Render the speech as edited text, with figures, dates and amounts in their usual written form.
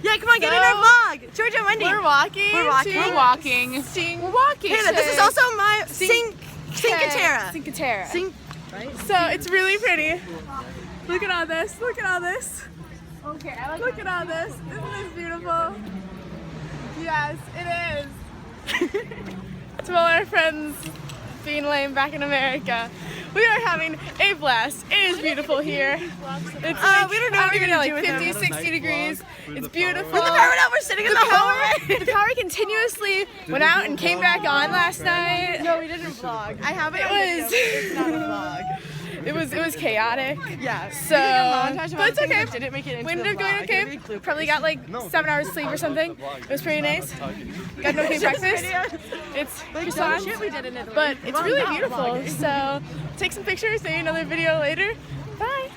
Yeah, come on, get in our vlog. Georgia and Wendy. We're walking. We're walking. to We're walking. Sing. We're walking. Hannah, this is also my Cinqueterra. Cinqueterra. So it's really pretty. Look at all this. Look at all this. Okay, I like Look at all this. Isn't this beautiful? Yes, it is. To all our friends being lame back in America, we are having a blast. It is beautiful here. It's like, we don't know I what don't even we're know, gonna like do with 50, 60 degrees. It's beautiful. With the power out, we're sitting in the hallway. The power continuously went out and came back on last night. No, we didn't vlog. I have it. It Not a vlog. was chaotic. Yeah. So, but it's okay. Didn't make it into We the ended up going vlog. okay. Probably got like 7 hours sleep or something. It was pretty nice. Got no okay breakfast. It's croissants, shit we did in Italy. but it's Well, really not beautiful. vlogging. So take some pictures. See another video later. Bye.